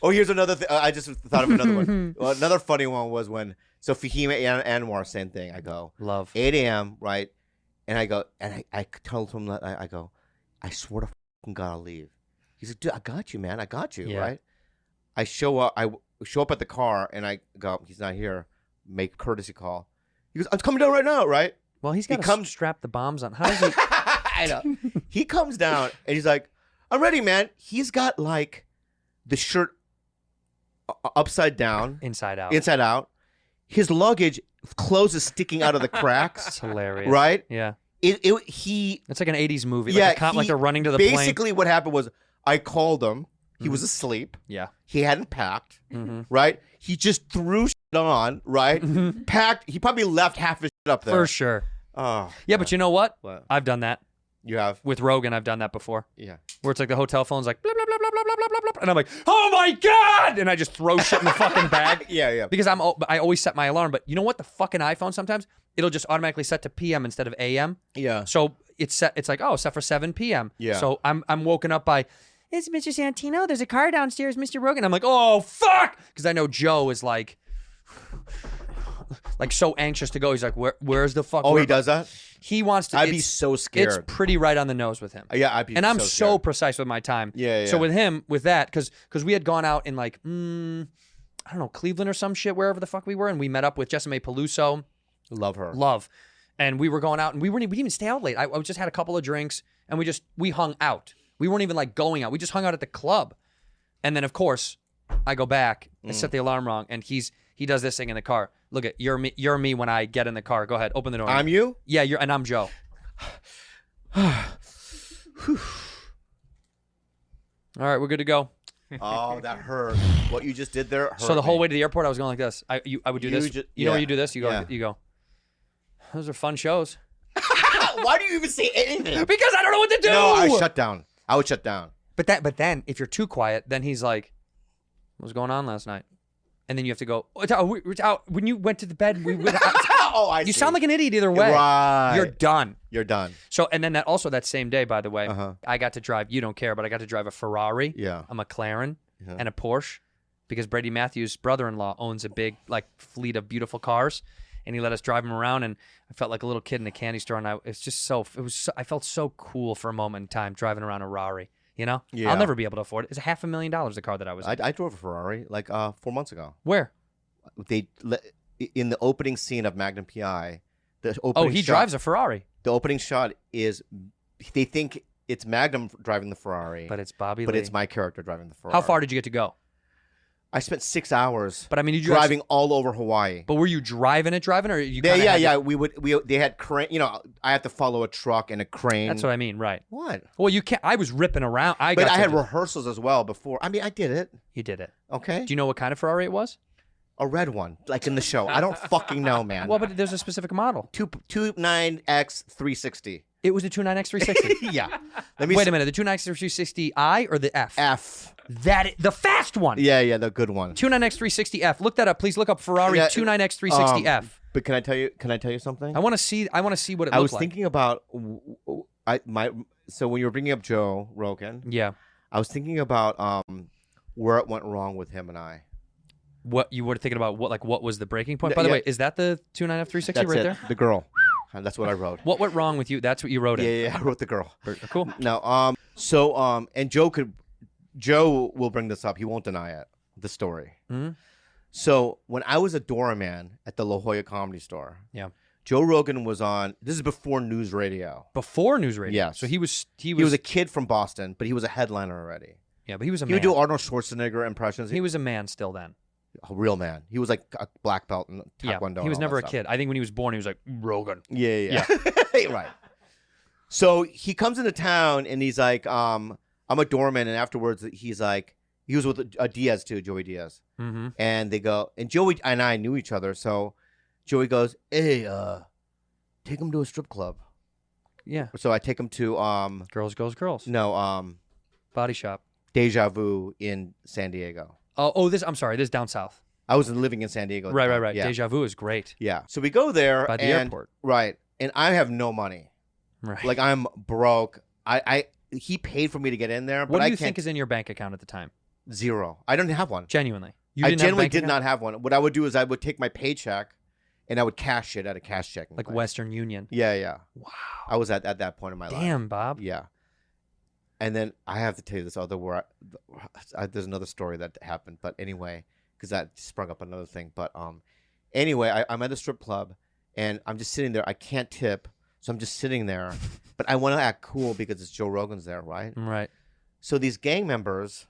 Oh, here's another thing. I just thought of another one. Well, another funny one was when Fahima and Anwar, same thing. I go Love 8 a.m. right, and I go and I told him that I go, I swear to fucking God I'll leave. He's like, dude, I got you, man. I got you, right? I show up at the car and I go, he's not here. Make a courtesy call. He goes, I'm coming down right now, right? Well, he's got to strap the bombs on. How does he? I know. He comes down and he's like, I'm ready, man. He's got like the shirt upside down, inside out. His luggage, clothes is sticking out of the cracks. It's hilarious, right? Yeah. It's like an 80s movie. Yeah, like they're running to the basically plane. what happened was I called him. He was asleep. Yeah. He hadn't packed. Right. He just threw shit on. Right. Packed. He probably left half his shit up there For sure. Oh. Yeah, but you know what? What? I've done that. You have? With Rogan, I've done that before. Yeah. Where it's like the hotel phone's like blah blah blah blah blah blah blah blah, and I'm like, oh my God, and I just throw shit in the fucking bag. Yeah. Because I always set my alarm, but you know what? The fucking iPhone sometimes it'll just automatically set to PM instead of AM. Yeah. So it's set. It's like, oh, set for 7 PM. Yeah. So I'm woken up by, it's Mr. Santino. There's a car downstairs, Mr. Rogan. I'm like, oh fuck, because I know Joe is like so anxious to go. He's like, where's the fuck? Oh, he does that? He wants to. I'd be so scared. It's pretty right on the nose with him. Yeah, I'd be. And I'm so so scared. precise with my time. Yeah. So with him, with that, because we had gone out in like, I don't know, Cleveland or some shit, wherever the fuck we were, and we met up with Jessimae Peluso. Love her. And we were going out, and we didn't even stay out late. I just had a couple of drinks, and we hung out. We weren't even like going out. We just hung out at the club. And then of course, I go back. I set the alarm wrong, and he does this thing in the car. Look at you're me when I get in the car. Go ahead, open the door. I'm you? Yeah, and I'm Joe. All right, we're good to go. Oh, that hurt. What you just did there hurt So the whole me. way to the airport, I was going like this. I would do this. You know where you do this? You go. Yeah. You go. Those are fun shows. Why do you even say anything? Because I don't know what to do. No, I shut down. I would shut down. But then if you're too quiet, then he's like, "What was going on last night?" And then you have to go. When you went to the bed, we went out. I You see. sound like an idiot either way. Right. You're done. You're done. So, and then that same day, by the way, I got to drive, you don't care, but I got to drive a Ferrari, Yeah. a McLaren, and a Porsche, because Brady Matthews' brother-in-law owns a big fleet of beautiful cars, and he let us drive them around, and I felt like a little kid in a candy store, and I felt so cool for a moment in time driving around a Rari. You know? Yeah. I'll never be able to afford it. It's $500,000 the car that I was in. I drove a Ferrari like 4 months ago. Where? In the opening scene of Magnum PI. The opening he shot, drives a Ferrari. The opening shot is they think it's Magnum driving the Ferrari, But it's Bobby but Lee. it's my character driving the Ferrari. How far did you get to go? I spent 6 hours. But I mean, driving all over Hawaii. But were you driving, or you? Yeah. They had crane. You know, I had to follow a truck and a crane. That's what I mean, right? What? Well, you can't. I was ripping around. But I had rehearsals as well before. I mean, I did it. You did it. Okay. Do you know what kind of Ferrari it was? A red one, like in the show. I don't fucking know, man. Well, but there's a specific model. 29X 360. It was the 29X 360. Yeah. Wait a minute. The 29X 360i or the F? F. The fast one. Yeah, the good one. 29X 360F. Look that up. Please look up Ferrari 29X 360F. But can I tell you something? I want to see what it looks like. I was thinking about so when you were bringing up Joe Rogan. Yeah. I was thinking about where it went wrong with him and I. What you were thinking about? What was the breaking point? By the way, is that the 29F 360 right there? The girl. That's what I wrote. What went wrong with you? That's what you wrote in. Yeah, I wrote the girl. Cool. No, and Joe will bring this up. He won't deny it. The story. Mm-hmm. So when I was a doorman at the La Jolla Comedy Store, yeah, Joe Rogan was on. This is before news radio. Before news radio. Yes. So he was a kid from Boston, but he was a headliner already. Yeah, but he was a man. He would do Arnold Schwarzenegger impressions. He was a man still then. A real man. He was like a black belt in Taekwondo. Yeah, he was never a kid. I think when he was born, he was like, Rogan. Yeah. Right. So he comes into town and he's like, I'm a doorman. And afterwards, he's like, he was with Diaz too, Joey Diaz. Mm-hmm. And they go, and Joey and I knew each other. So Joey goes, hey, take him to a strip club. Yeah. So I take him to Girls. No, Body Shop. Deja Vu in San Diego. I'm sorry. This is down south. I was living in San Diego. Right. Yeah. Deja Vu is great. Yeah. So we go there by the airport. Right. And I have no money. Right. Like I'm broke. He paid for me to get in there. But What do you think is in your bank account at the time? Zero. I don't have one. Genuinely. I genuinely did not have one. What I would do is I would take my paycheck and I would cash it at a cash checking Like place. Western Union. Yeah. Wow. I was at that point in my life. Damn, Bob. Yeah. And then I have to tell you this other where there's another story that happened. But anyway, because that sprung up another thing. But anyway, I'm at a strip club and I'm just sitting there. I can't tip. So I'm just sitting there. But I want to act cool because it's Joe Rogan's there, right? Right. So these gang members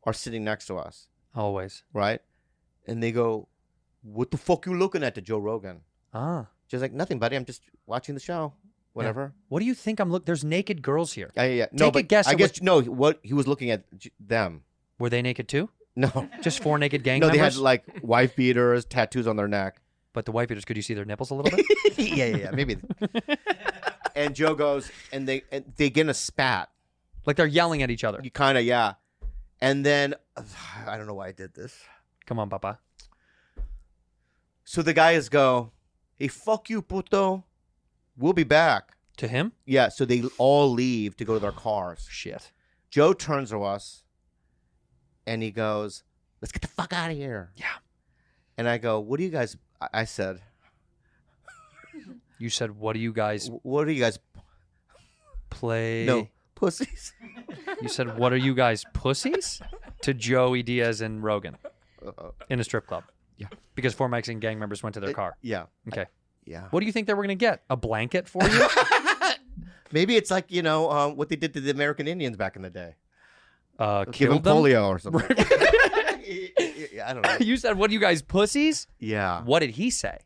are sitting next to us. Always. Right? And they go, "What the fuck you looking at to Joe Rogan?" Just like, "Nothing, buddy. I'm just watching the show. Whatever." Yeah. What do you think I'm looking? There's naked girls here. Yeah. No, Take a guess. I guess no. What he was looking at them. Were they naked too? No. Just 4 naked gang No, members? they had like wife beaters, tattoos on their neck. But the white beaters, could you see their nipples a little bit? Yeah, maybe. And Joe goes, and they get in a spat. Like they're yelling at each other. You kind of, yeah. And then, I don't know why I did this. Come on, Papa. So the guys go, "Hey, fuck you, puto. We'll be back." To him? Yeah, so they all leave to go to their cars. Shit. Joe turns to us, and he goes, "Let's get the fuck out of here." Yeah. And I go, "What do you guys?" I said. You said, "What do you guys What do you guys play?" No, pussies. You said, "What are you guys, pussies?" To Joey Diaz and Rogan in a strip club. Yeah. Because 4 Mexican gang members went to their car. Yeah. Okay. Yeah. What do you think they were going to get? A blanket for you? Maybe it's like, what they did to the American Indians back in the day. Give them Killed them? polio or something. I don't know. You said, "What are you guys, pussies?" Yeah. What did he say?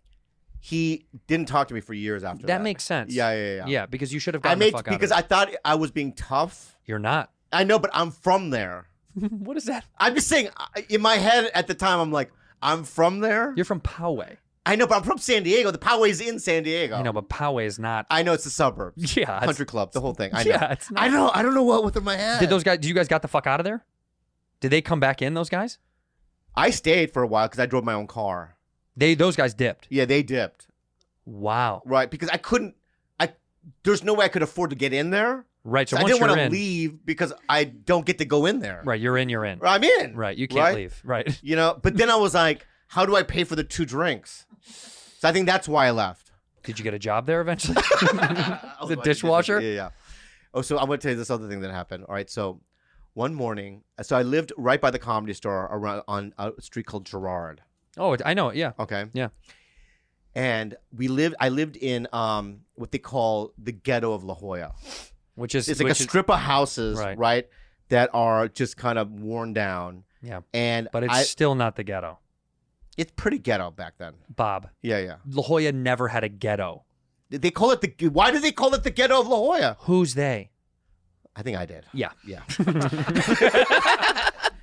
He didn't talk to me for years after that. That makes sense. Yeah. Yeah, because you should have gotten the fuck out because of it. I thought I was being tough. You're not. I know, but I'm from there. What is that? I'm just saying, in my head at the time, I'm like, I'm from there. You're from Poway. I know, but I'm from San Diego. The Poway's in San Diego. I know, but Poway is not. I know it's the suburbs. Yeah. Country club, the whole thing. I know. Yeah, it's not. I don't know what went through my head. Did you guys got the fuck out of there? Did they come back in, those guys? I stayed for a while because I drove my own car. Those guys dipped. Yeah, they dipped. Wow. Right, because there's no way I could afford to get in there. Right, so I once didn't you're want to in, leave because I don't get to go in there. right, you're in. I'm in. Right, you can't leave. Right. But then I was like, how do I pay for the 2 drinks? So I think that's why I left. Did you get a job there eventually? The dishwasher? Yeah. Oh, so I'm going to tell you this other thing that happened. All right, so one morning, so I lived right by the Comedy Store around on a street called Girard. Oh, I know it. Yeah. Okay. Yeah. And I lived in what they call the ghetto of La Jolla. It's like a strip of houses, right, that are just kind of worn down. Yeah. But it's still not the ghetto. It's pretty ghetto back then. Bob. Yeah. La Jolla never had a ghetto. They call it why do they call it the ghetto of La Jolla? Who's they? I think I did. Yeah.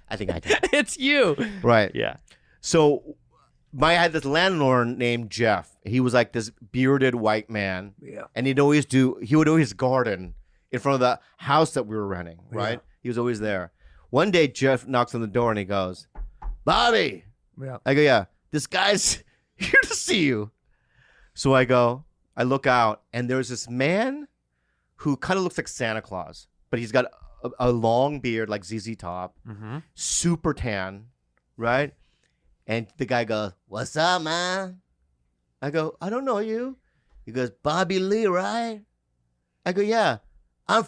I think I did. It's you. Right. Yeah. So I had this landlord named Jeff. He was like this bearded white man. Yeah. And he would always garden in front of the house that we were renting, right? Yeah. He was always there. One day Jeff knocks on the door and he goes, "Bobby." Yeah. I go, "Yeah, this guy's here to see you." So I look out and there's this man who kind of looks like Santa Claus, but he's got a long beard like ZZ Top, super tan, right? And the guy goes, "What's up, man?" I go, "I don't know you." He goes, "Bobby Lee, right?" I go, "Yeah."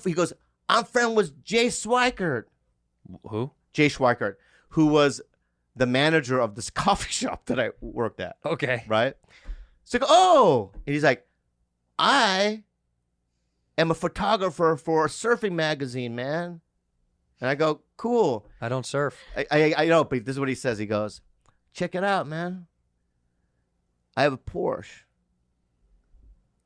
He goes, "I'm friend with Jay Schweikert." Who? Jay Schweikert, who was the manager of this coffee shop that I worked at. Okay. Right? So I go, "Oh." And he's like, "I am a photographer for a surfing magazine, man." And I go, "Cool." I don't surf. I know, but this is what he says. He goes, "Check it out, man. I have a Porsche.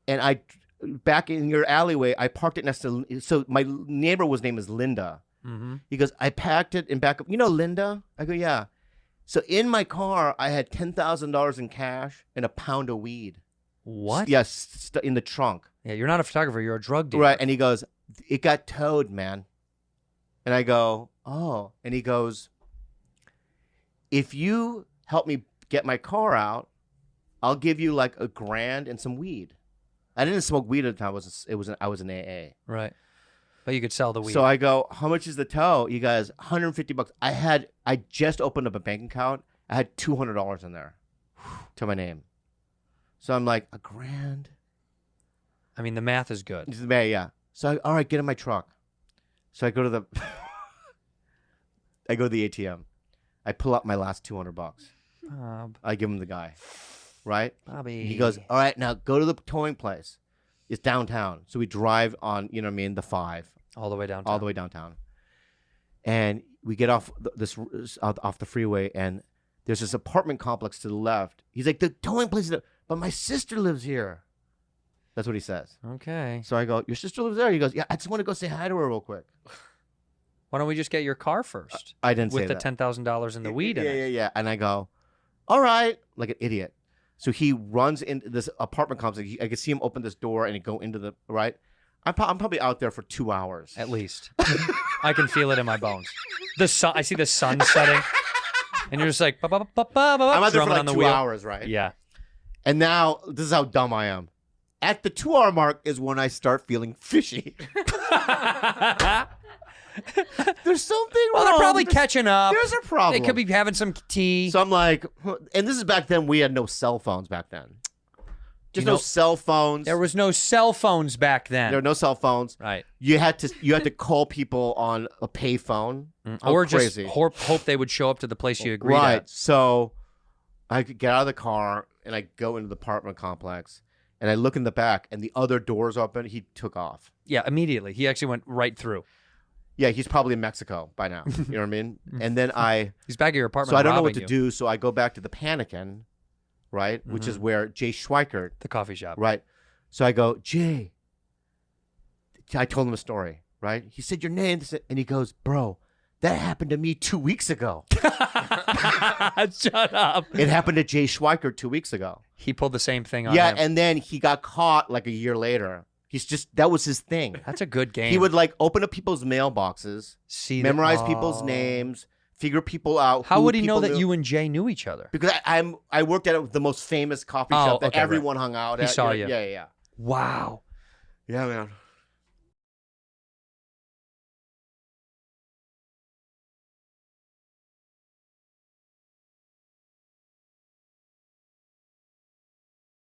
And back in your alleyway, I parked it next to, so my neighbor's name is Linda." He goes, "I packed it in back of, you know Linda?" I go, "Yeah." So in my car, I had $10,000 in cash and a pound of weed. What? Yes, in the trunk. Yeah, you're not a photographer. You're a drug dealer. Right. And he goes, "It got towed, man." And I go, "Oh." And he goes, "If you help me get my car out, I'll give you like $1,000 and some weed." I didn't smoke weed at the time. I was in AA. Right. But you could sell the weed. So I go, how much is the tow? He goes, $150. I just opened up a bank account. I had $200 in there to my name. So I'm like, $1,000. I mean, the math is good. Yeah. So all right, get in my truck. So I go to the ATM. I pull out my last $200. Bob. I give him the guy, right? Bobby. He goes, all right, now go to the towing place. It's downtown. So we drive on, you know what I mean, the 5. All the way downtown. All the way downtown. And we get off off the freeway, and there's this apartment complex to the left. He's like, the towing place is there, but my sister lives here. That's what he says. Okay. So I go, your sister lives there? He goes, yeah, I just want to go say hi to her real quick. Why don't we just get your car first? I didn't say that. that. With the $10,000 in the weed in it. Yeah. And I go, all right, like an idiot. So he runs into this apartment complex. I can see him open this door and go into the, right? I'm probably out there for 2 hours. At least. I can feel it in my bones. The sun. I see the sun setting. And you're just like, I'm out there for like 2 hours, right? Yeah. And now, this is how dumb I am. At the 2 hour mark is when I start feeling fishy. There's something wrong. Well, they're probably catching up. There's a problem. They could be having some tea. So I'm like, and this is back then, we had no cell phones back then. Just no cell phones. There was no cell phones back then. There were no cell phones. Right. You had to call people on a pay phone. Or crazy. just hope they would show up to the place you agreed Right. at. So I could get out of the car and I go into the apartment complex and I look in the back and the other door's open. He took off. Yeah, immediately. He actually went right through. Yeah, he's probably in Mexico by now. You know what I mean? And then he's back at your apartment. So I don't know what robbing to you. do. So I go back to the Panikin, right? Which is where Jay Schweikert, The coffee shop. right? So I go, Jay. I told him a story, right? He said your name, and he goes, bro, that happened to me 2 weeks ago. Shut up. It happened to Jay Schweikert 2 weeks ago. He pulled the same thing on Yeah, him. and then he got caught like a year later. That was his thing. That's a good game. He would like open up people's mailboxes, memorize people's names, figure people out. How would he know people that knew. you and Jay knew each other? Because I worked at the most famous coffee shop that okay, everyone hung out at. He saw you. Yeah. Wow. Yeah, man.